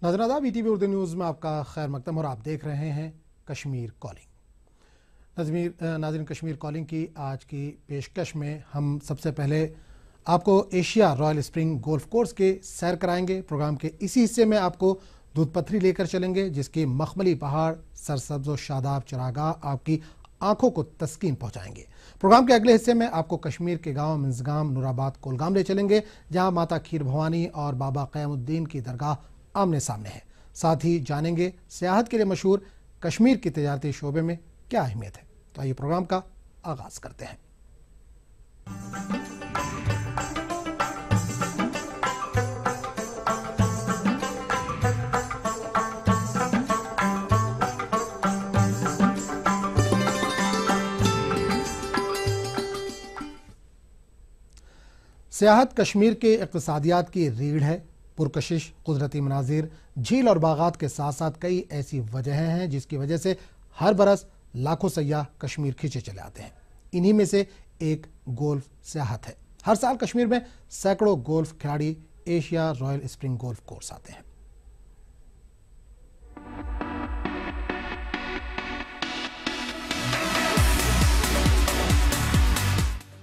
नाज़रीन आदाब, ETV Urdu news में आपका खैर मकदम और आप देख रहे हैं कश्मीर कॉलिंग। नाज़रीन, कश्मीर कॉलिंग की आज की पेशकश में हम सबसे पहले आपको Asia royal spring golf course के सैर कराएंगे। प्रोग्राम के इसी हिस्से में आपको दूध पथरी लेकर चलेंगे, जिसकी मखमली पहाड़, सरसब्ज व शादाब चरागाह आपकी आंखों को तस्कीन पहुंचाएंगे। प्रोग्राम के अगले हिस्से में आपको कश्मीर के गांव मिंजगाम, नूराबाद, कोलगाम ले चलेंगे, जहां माता खीर भवानी और बाबा क़यामुद्दीन की दरगाह आमने सामने है। साथ ही जानेंगे सियाहत के लिए मशहूर कश्मीर की तजारती शोबे में क्या अहमियत है। तो आइए प्रोग्राम का आगाज करते हैं। सियाहत कश्मीर के इक़्तिसादियात की रीढ़ है। पुरकशिश कुदरती मनाजिर, झील और बागात के साथ साथ कई ऐसी वजहें हैं जिसकी वजह से हर बरस लाखों सयाह कश्मीर खींचे चले आते हैं। इन्हीं में से एक गोल्फ सियाहत है। हर साल कश्मीर में सैकड़ों गोल्फ खिलाड़ी Asia royal spring golf course आते हैं।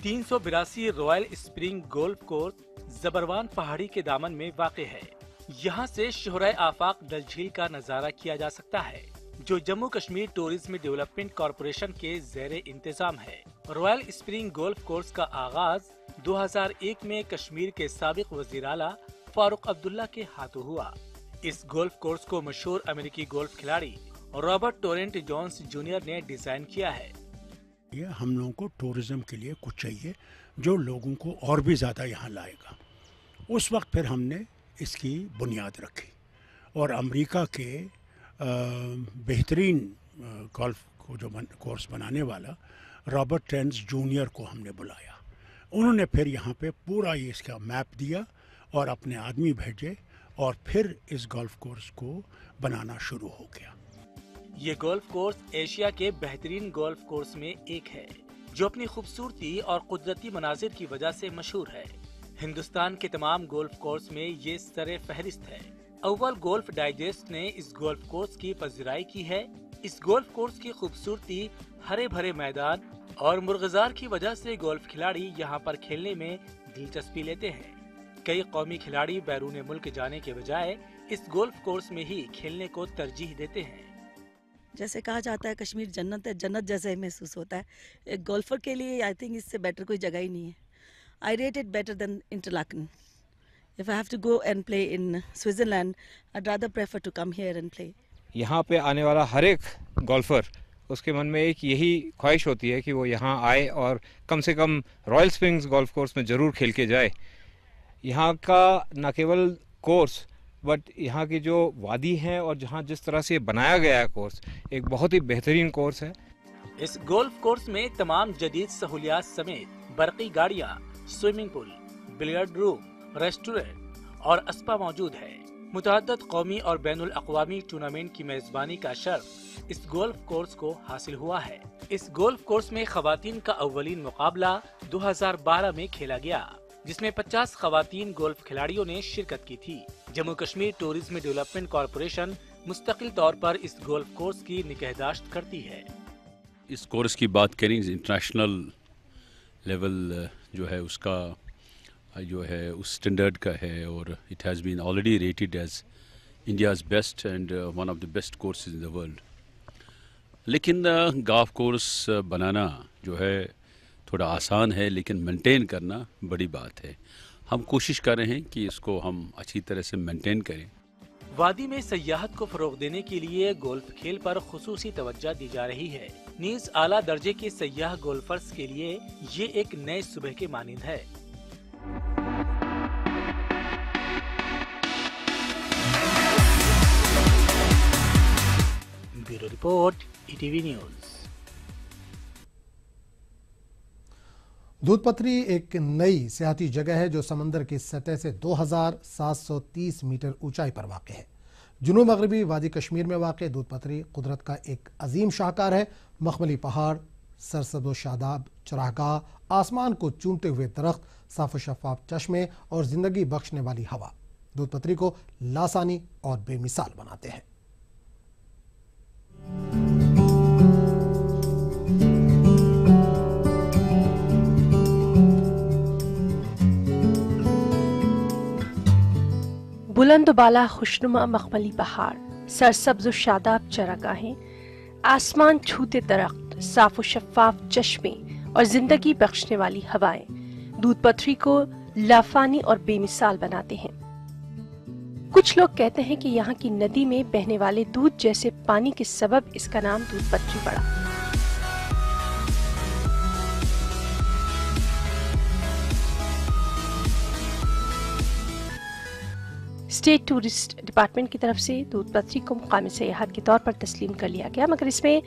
तीन 382 रॉयल स्प्रिंग गोल्फ कोर्स जबरवान पहाड़ी के दामन में वाक़ है। यहाँ से शोहराए आफाक डल झील का नज़ारा किया जा सकता है, जो Jammu Kashmir tourism development corporation के ज़ेरे इंतजाम है। रॉयल स्प्रिंग गोल्फ कोर्स का आगाज 2001 में कश्मीर के साबिक वज़ीर आला फारूक अब्दुल्ला के हाथों हुआ। इस गोल्फ कोर्स को मशहूर अमेरिकी गोल्फ खिलाड़ी रॉबर्ट टोरेंट जोन्स जूनियर ने डिजाइन किया है। ये हम लोगों को टूरिज्म के लिए कुछ चाहिए जो लोगों को और भी ज़्यादा यहाँ लाएगा। उस वक्त फिर हमने इसकी बुनियाद रखी और अमेरिका के बेहतरीन गोल्फ को जो कोर्स बनाने वाला रॉबर्ट टेंस जूनियर को हमने बुलाया। उन्होंने फिर यहाँ पे पूरा ये इसका मैप दिया और अपने आदमी भेजे और फिर इस गोल्फ कोर्स को बनाना शुरू हो गया। ये गोल्फ कोर्स एशिया के बेहतरीन गोल्फ कोर्स में एक है, जो अपनी खूबसूरती और कुदरती मनाजिर की वजह से मशहूर है। हिंदुस्तान के तमाम गोल्फ कोर्स में ये सरे फहरिस्त है। अव्वल गोल्फ डाइजेस्ट ने इस गोल्फ कोर्स की पज़िराई की है। इस गोल्फ कोर्स की खूबसूरती, हरे भरे मैदान और मुर्गजार की वजह से गोल्फ खिलाड़ी यहाँ पर खेलने में दिलचस्पी लेते हैं। कई कौमी खिलाड़ी बैरून मुल्क जाने के बजाय इस गोल्फ कोर्स में ही खेलने को तरजीह देते हैं। जैसे कहा जाता है कश्मीर जन्नत है, जन्नत जैसे महसूस होता है। एक गोल्फर के लिए आई थिंक इससे बेटर कोई जगह ही नहीं है। I rate it better than Interlaken. If I have to go and play in Switzerland, I would rather prefer to come here and play. यहाँ पे आने वाला हर एक गोल्फर, उसके मन में एक यही ख्वाहिश होती है कि वो यहाँ आए और कम से कम रॉयल स्प्रिंग्स गोल्फ कोर्स में ज़रूर खेल के जाए। यहाँ का न केवल कोर्स बट यहाँ की जो वादी है और जहाँ जिस तरह से बनाया गया है कोर्स, एक बहुत ही बेहतरीन कोर्स है। इस गोल्फ कोर्स में तमाम जदीद सहूलियात समेत बरकी गाड़ियाँ, swimming pool, billiard room, restaurant और अस्पा मौजूद है। मुतअद्दिद कौमी और बैनुल अक़वामी टूर्नामेंट की मेजबानी का शर्फ इस गोल्फ कोर्स को हासिल हुआ है। इस गोल्फ कोर्स में खवातीन का अव्वलीन मुकाबला 2012 में खेला गया, जिसमें 50 खवातीन गोल्फ खिलाड़ियों ने शिरकत की थी। Jammu Kashmir tourism development corporation मुस्तकिल तौर पर इस गोल्फ कोर्स की निगहदाश्त करती है। इस कोर्स की बात करें, इंटरनेशनल लेवल जो है उसका जो है उस स्टैंडर्ड का है और it has been already rated as India's best and one of the best courses in the world. लेकिन गोल्फ कोर्स बनाना जो है थोड़ा आसान है, लेकिन मेंटेन करना बड़ी बात है। हम कोशिश कर रहे हैं कि इसको हम अच्छी तरह से मेंटेन करें। वादी में सयाहत को फरोग देने के लिए गोल्फ खेल पर खुसूसी तवज्जो दी जा रही है। नीज आला दर्जे के सयाह गोल्फर्स के लिए ये एक नए सुबह के मानिंद है। Bureau report, ETV news. दूध पथरी एक नई सियाहती जगह है जो समंदर की सतह से 2730 मीटर ऊंचाई पर वाक़ है। जुनूब मगरबी वादी कश्मीर में वाक़ दूध पथरी कुदरत का एक अजीम शाहकार है। मखमली पहाड़, सरसब्ज़ शादाब चरागाह, आसमान को चूमते हुए दरख्त, साफ शफाफ चश्मे और ज़िंदगी बख्शने वाली हवा। दूध पत्री को लासानी और बेमिसाल बनाते हैं। बुलंद बाला खुशनुमा मखमली पहाड़, सरसब्ज शादाब चरागाहें, आसमान छूते दरख्त, साफ शफाफ चश्मे और जिंदगी बख्शने वाली हवाएं दूध पथरी को लाफानी और बेमिसाल बनाते हैं। कुछ लोग कहते हैं कि यहाँ की नदी में बहने वाले दूध जैसे पानी के सबब इसका नाम दूध पथरी पड़ा। स्टेट टूरिस्ट डिपार्टमेंट की तरफ से दूध पथरी को मुकामी सयाहत के तौर पर तस्लीम कर लिया गया, मगर इसमें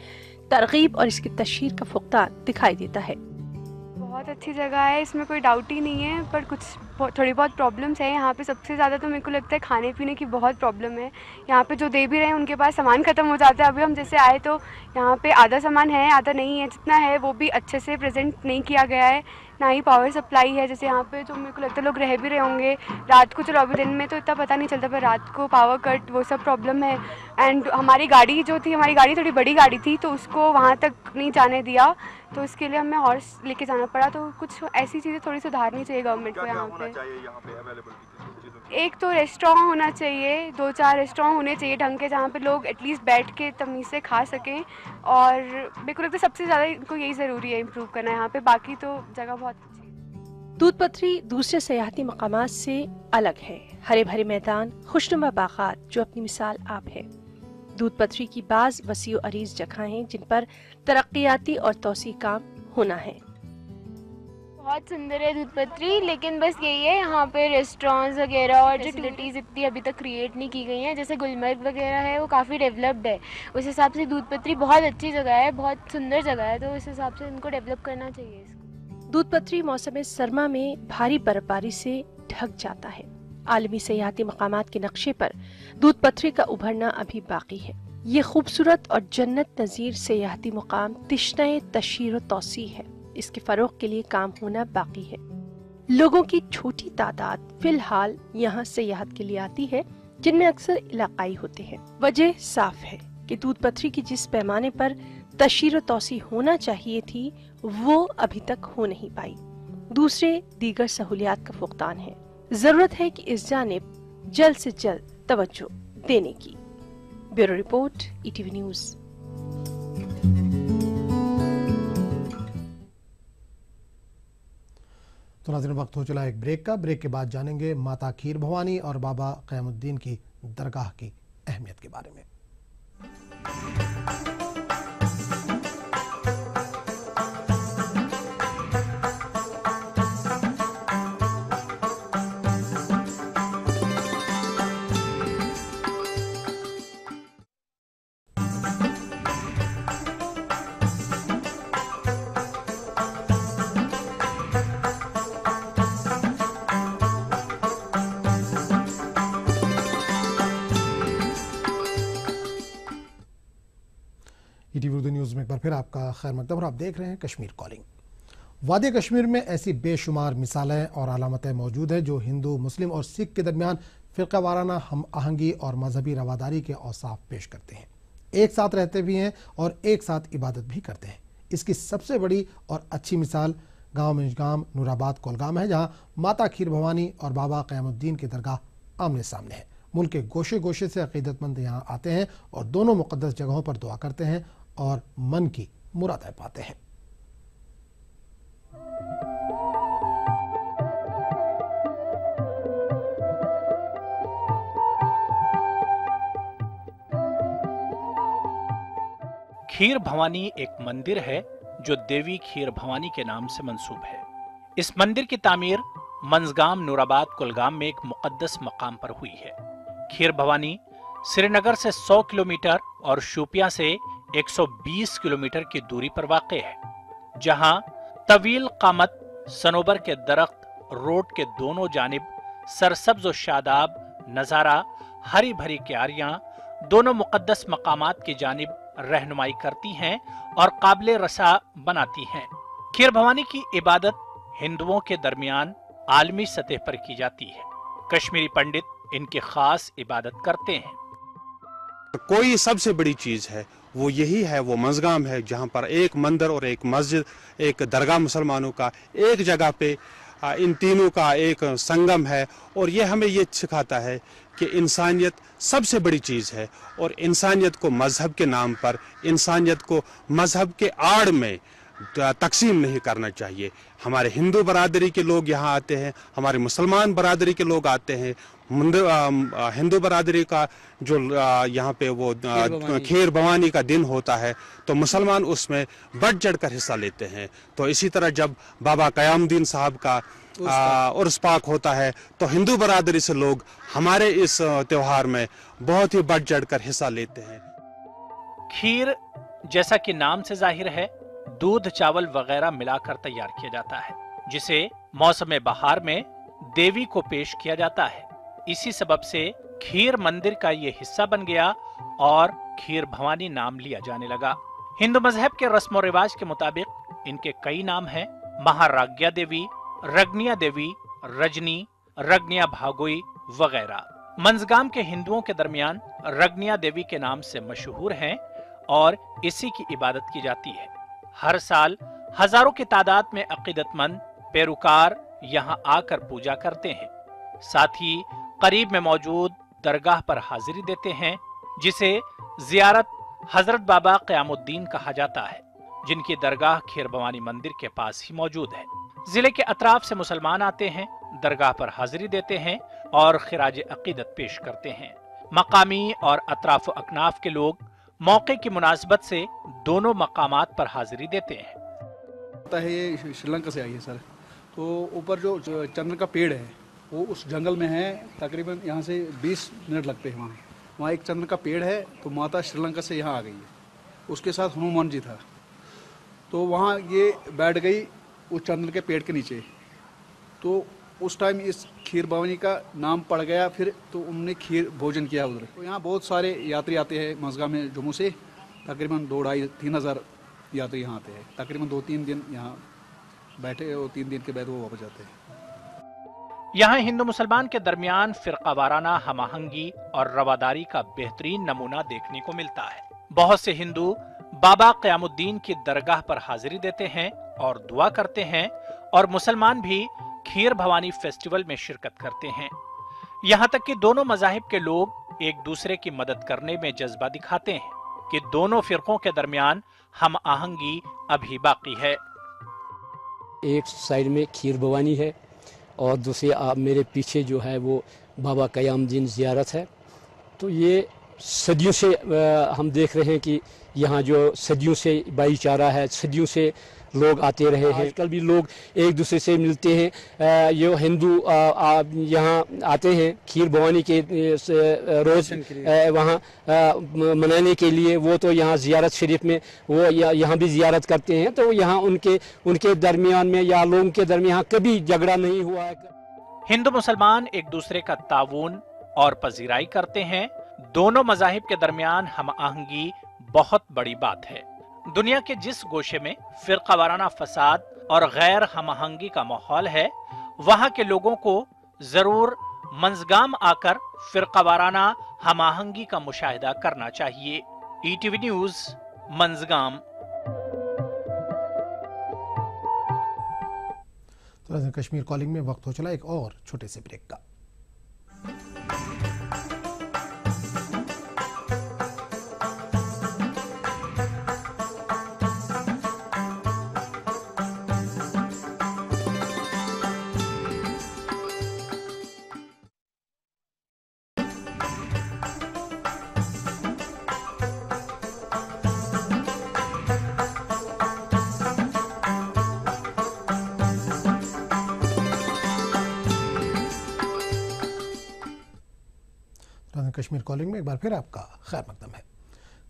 तरगीब और इसकी तशहीर का फुकदान दिखाई देता है। बहुत अच्छी जगह है, इसमें कोई डाउट ही नहीं है, पर कुछ थोड़ी बहुत प्रॉब्लम्स है यहाँ पे। सबसे ज़्यादा तो मेरे को लगता है खाने पीने की बहुत प्रॉब्लम है। यहाँ पे जो दे भी रहे हैं उनके पास सामान ख़त्म हो जाता है। अभी हम जैसे आए तो यहाँ पे आधा सामान है, आधा नहीं है। जितना है वो भी अच्छे से प्रेजेंट नहीं किया गया है, ना ही पावर सप्लाई है। जैसे यहाँ पे तो मेरे को लगता है लोग रह भी रहे होंगे रात को, चलो अभी दिन में तो इतना पता नहीं चलता, पर रात को पावर कट वो सब प्रॉब्लम है। एंड हमारी गाड़ी जो थी, हमारी गाड़ी थोड़ी बड़ी गाड़ी थी, तो उसको वहाँ तक नहीं जाने दिया, तो इसके लिए हमें हॉर्स लेके जाना पड़ा। तो कुछ ऐसी चीज़ें थोड़ी सुधारनी चाहिए गवर्नमेंट को यहाँ पे। एक तो रेस्टोरेंट होना चाहिए, 2-4 रेस्टोरेंट होने चाहिए ढंग के, जहाँ पे लोग एटलीस्ट बैठ के तमीज़ से खा सकें। और मेरे को लगता है सबसे ज़्यादा इनको यही ज़रूरी है इम्प्रूव करना यहाँ पे, बाकी तो जगह बहुत अच्छी है। दूध पथरी दूसरे सयाहती मकामात से अलग है। हरे भरे मैदान, खुशनुमा बागात जो अपनी मिसाल आप है। दूध पथरी की बाज़ वसीउ अरीज जगह हैं जिन पर तरक्याती और तौसी काम होना है। बहुत सुंदर है दूध पथरी, लेकिन बस यही है यहाँ पे रेस्टोरेंट्स वगैरह और फैसिलिटीज़ इतनी अभी तक क्रिएट नहीं की गई हैं। जैसे गुलमर्ग वगैरह है वो काफ़ी डेवलप्ड है, उस हिसाब से दूध पथरी बहुत अच्छी जगह है, बहुत सुंदर जगह है, तो उस हिसाब से इनको डेवलप करना चाहिए। दूध पथरी मौसम सरमा में भारी बर्फबारी से ढक जाता है। आलमी सयाहती मकामात के नक्शे पर दूध पथरी का उभरना अभी बाकी है। ये खूबसूरत और जन्नत नज़ीर सयाहती मुकाम तिश्नाए तशहीर व तौसी है। इसके फरोग के लिए काम होना बाकी है। लोगों की छोटी तादाद फिलहाल यहाँ सयाहत के लिए आती है, जिनमें अक्सर इलाकाई होते हैं। वजह साफ है कि दूध पथरी की जिस पैमाने पर तशहीर व तौसी होना चाहिए थी वो अभी तक हो नहीं पाई। दूसरे दीगर सहूलियात का फुकदान है। जरूरत है कि इस जानिब जल्द से जल्द तवज्जो देने की। Bureau report, ETV news. तो नाज़रीन, वक्त हो चला एक ब्रेक का। ब्रेक के बाद जानेंगे माता खीर भवानी और बाबा क़यामुद्दीन की दरगाह की अहमियत के बारे में। ETV उर्दू न्यूज़ में एक बार फिर आपका खैर मकदम और आप देख रहे हैं कश्मीर कॉलिंग। वादी कश्मीर में ऐसी बेशुमार मिसालें और अलामतें मौजूद हैं जो हिंदू, मुस्लिम और सिख के दरमियान फ़िरका वाराना हम आहंगी और मजहबी रवादारी के औसाफ पेश करते हैं। एक साथ रहते भी हैं और एक साथ इबादत भी करते हैं। इसकी सबसे बड़ी और अच्छी मिसाल गाँव मिंजगाम नूराबाद कोलगाम है, जहाँ माता खीर भवानी और बाबा क़यामुद्दीन की दरगाह आमने सामने है। मुल्क के गोशे गोशे से अक़ीदतमंद यहाँ आते हैं और दोनों मुक़द्दस जगहों पर दुआ करते हैं और मन की मुरादें पाते हैं। खीर भवानी एक मंदिर है जो देवी खीर भवानी के नाम से मंसूब है। इस मंदिर की तामीर मंजगाम नूराबाद कुलगाम में एक मुक़द्दस मकाम पर हुई है। खीर भवानी श्रीनगर से 100 किलोमीटर और शोपियां से 120 किलोमीटर की दूरी पर वाक़ है, जहां तवील कामत सनोबर के दरख्त रोड के दोनों जानिब सरसब्ज व शादाब नज़ारा, हरी भरी क्यारियां दोनों मुक़द्दस मकामात की जानिब रहनुमाई करती हैं और काबिले रसा बनाती हैं। खीर भवानी की इबादत हिंदुओं के दरमियान आलमी सतह पर की जाती है। कश्मीरी पंडित इनकी खास इबादत करते हैं। कोई सबसे बड़ी चीज़ है वो यही है, वो मंजगाम है, जहाँ पर एक मंदिर और एक मस्जिद, एक दरगाह मुसलमानों का एक जगह पे इन तीनों का एक संगम है। और ये हमें ये सिखाता है कि इंसानियत सबसे बड़ी चीज़ है और इंसानियत को मजहब के नाम पर, इंसानियत को मजहब के आड़ में तकसीम नहीं करना चाहिए। हमारे हिंदू बरादरी के लोग यहाँ आते हैं, हमारे मुसलमान बरादरी के लोग आते हैं। हिंदू बरादरी का जो यहाँ पे वो खीर भवानी का दिन होता है तो मुसलमान उसमें बढ़ चढ़ कर हिस्सा लेते हैं। तो इसी तरह जब बाबा कयामुद्दीन साहब का उर्स पाक होता है तो हिंदू बरादरी से लोग हमारे इस त्योहार में बहुत ही बढ़ चढ़ कर हिस्सा लेते हैं। खीर जैसा कि नाम से जाहिर है दूध चावल वगैरह मिलाकर तैयार किया जाता है, जिसे मौसम बहार में देवी को पेश किया जाता है। इसी सबब से खीर मंदिर का ये हिस्सा बन गया और खीर भवानी नाम लिया जाने लगा। हिंदू मजहब के रस्म और रिवाज के मुताबिक इनके कई नाम हैं। महाराज्ञा देवी, रग्निया देवी, रजनी, रग्निया भागोई वगैरह। मंजगाम के हिंदुओं के दरमियान रग्निया देवी के नाम से मशहूर हैं और इसी की इबादत की जाती है। हर साल हजारों की तादाद में अकीदतमंद पैरोकार यहाँ आकर पूजा करते हैं, साथ ही करीब में मौजूद दरगाह पर हाजिरी देते हैं, जिसे जियारत हजरत बाबा क़यामुद्दीन कहा जाता है, जिनकी दरगाह खीर भवानी मंदिर के पास ही मौजूद है। जिले के अतराफ से मुसलमान आते हैं, दरगाह पर हाजिरी देते हैं और खिराज अकीदत पेश करते हैं। मकामी और अतराफ अकनाफ के लोग मौके की मुनासबत से दोनों मकामात पर हाजिरी देते हैं। ये श्रीलंका से आई है सर। तो ऊपर जो चंद्र का पेड़ है वो उस जंगल में है, तकरीबन यहाँ से 20 मिनट लगते हैं। वहाँ एक चंद्र का पेड़ है, तो माता श्रीलंका से यहाँ आ गई है। उसके साथ हनुमान जी था, तो वहाँ ये बैठ गई उस चंद्र के पेड़ के नीचे। तो उस टाइम इस खीर भवानी का नाम पड़ गया, फिर तो उन्होंने खीर भोजन किया उधर। तो यहाँ बहुत सारे यात्री आते हैं मंजगाम में जम्मू से, तकरीबन 2-2,5-3 हज़ार यात्री यहाँ आते हैं। तकरीबन 2-3 दिन यहाँ बैठे और 3 दिन के बाद वो वापस जाते हैं। यहाँ हिंदू मुसलमान के दरमियान फिरकावाराना हमाहंगी और रवादारी का बेहतरीन नमूना देखने को मिलता है। बहुत से हिंदू बाबा क़यामुद्दीन की दरगाह पर हाजिरी देते हैं और दुआ करते हैं, और मुसलमान भी खीर भवानी फेस्टिवल में शिरकत करते हैं। यहाँ तक कि दोनों मजाहिब के लोग एक दूसरे की मदद करने में जज्बा दिखाते हैं कि दोनों फिरकों के दरमियान हम आहंगी अभी बाकी है। एक साइड में खीर भवानी है और दूसरे मेरे पीछे जो है वो बाबा क़यामुद्दीन ज़ियारत है। तो ये सदियों से हम देख रहे हैं कि यहाँ जो सदियों से भाईचारा है, सदियों से लोग आते रहे हैं। आजकल भी लोग एक दूसरे से मिलते हैं। ये हिंदू यहाँ आते हैं खीर भवानी के रोज़ वहाँ मनाने के लिए। वो तो यहाँ ज़ियारत शरीफ में वो यहाँ भी ज़ियारत करते हैं। तो यहाँ उनके दरमियान में या लोगों के दरमियान कभी झगड़ा नहीं हुआ है। हिंदू मुसलमान एक दूसरे का ताउन और पजीराई करते हैं। दोनों मजाहिब के दरमियान हम आहंगी बहुत बड़ी बात है। दुनिया के जिस गोशे में फिरकावाराना फसाद और गैर हमआहंगी का माहौल है, वहां के लोगों को जरूर मंजगाम आकर फिरकावाराना हमआहंगी का मुशाहिदा करना चाहिए। ETV news, Manzgam. तो कश्मीर कॉलिंग में वक्त हो चला एक और छोटे से ब्रेक का। कश्मीर कॉलिंग में एक बार फिर आपका खैर मकदम है।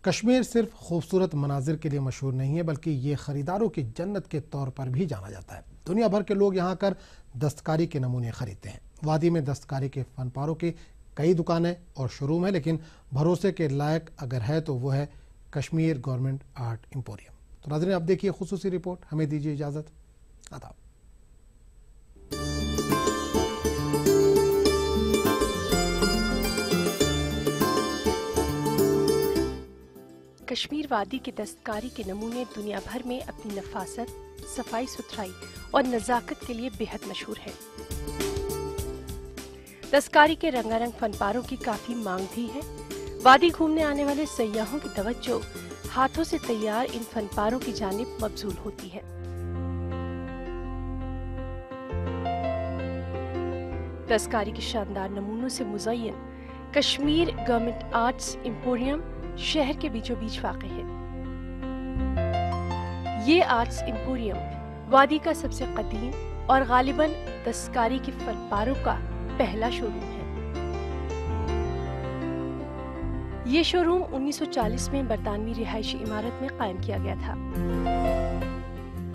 कश्मीर सिर्फ खूबसूरत मनाजिर के लिए मशहूर नहीं है, बल्कि ये ख़रीदारों की जन्नत के तौर पर भी जाना जाता है। दुनिया भर के लोग यहाँ आकर दस्तकारी के नमूने खरीदते हैं। वादी में दस्तकारी के फनपारों की कई दुकानें और शोरूम है, लेकिन भरोसे के लायक अगर है तो वो है कश्मीर गवर्नमेंट आर्ट एम्पोरियम। तो नाज़रीन, आप देखिए खुसूसी रिपोर्ट। हमें दीजिए इजाज़त। आदाब। कश्मीर वादी की दस्तकारी के नमूने दुनिया भर में अपनी नफासत, सफाई सुथराई और नज़ाकत के लिए बेहद मशहूर है। दस्तकारी के रंगारंग फनपारों की काफी मांग भी है। वादी घूमने आने वाले सयाहों की तवज्जो हाथों से तैयार इन फनपारों की जानिब मबजूल होती है। दस्तकारी के शानदार नमूनों से मुज़य्यन कश्मीर गवर्नमेंट आर्ट्स एम्पोरियम शहर के बीचों बीच वाक़ है। ये आर्ट्स एम्पोरियम वादी का सबसे कदीम और गालिबन दस्तकारी के फनपारों का पहला शोरूम है। ये शोरूम 1940 में बरतानवी रिहायशी इमारत में कायम किया गया था।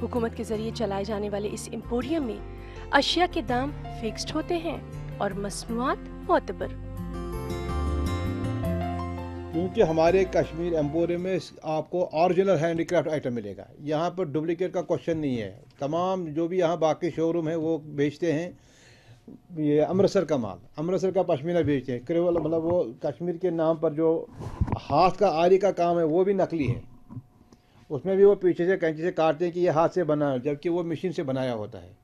हुकूमत के जरिए चलाए जाने वाले इस एम्पोरियम में अशिया के दाम फिक्स्ड होते हैं और मसनूआत मोतबर। क्योंकि हमारे कश्मीर एम्पोरियम में आपको ओरिजिनल हैंडीक्राफ्ट आइटम मिलेगा, यहाँ पर डुप्लीकेट का क्वेश्चन नहीं है। तमाम जो भी यहाँ बाकी शोरूम है वो बेचते हैं ये अमृतसर का माल, अमृतसर का पश्मीना बेचते हैं। केवल मतलब वो कश्मीर के नाम पर जो हाथ का आरी का काम है वो भी नकली है, उसमें भी वो पीछे से कैंची से काटते हैं कि ये हाथ से बना है, जबकि वो मशीन से बनाया होता है।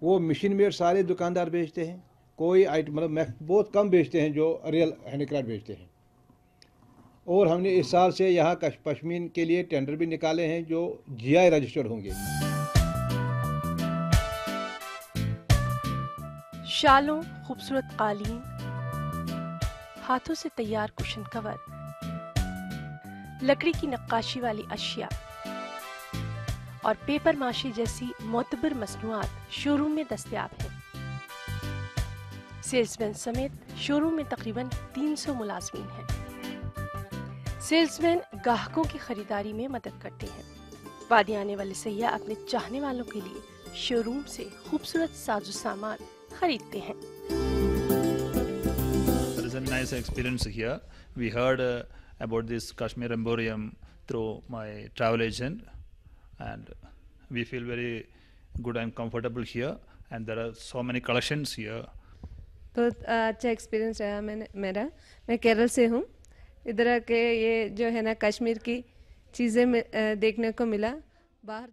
वो मशीन मेड सारे दुकानदार बेचते हैं, कोई आइटम मतलब बहुत कम बेचते हैं जो रियल हैंडीक्राफ्ट बेचते हैं। और हमने इस साल से यहाँ पश्मीन के लिए टेंडर भी निकाले हैं जो GI रजिस्टर्ड होंगे। शालों, खूबसूरत कालीन, हाथों से तैयार कुशन कवर, लकड़ी की नक्काशी वाली अशिया और पेपर माशी जैसी मोतबर मसनूआत शोरूम में दस्तयाब हैं। सेल्समैन समेत शोरूम में तकरीबन 300 मुलाजमीन हैं। सेल्समैन ग्राहकों की खरीदारी में मदद करते हैं। वादी आने वाले सयाह अपने चाहने वालों के लिए शोरूम से खूबसूरत साजो सामान खरीदते हैं। There is a nice experience here. We heard about this Kashmir Emporium through my travel agent, and we feel very good and comfortable here. And there are so many collections here. बहुत अच्छा experience रहा मेरा। मैं केरल से हूँ। इधर के ये जो है ना कश्मीर की चीज़ें देखने को मिला। बाहर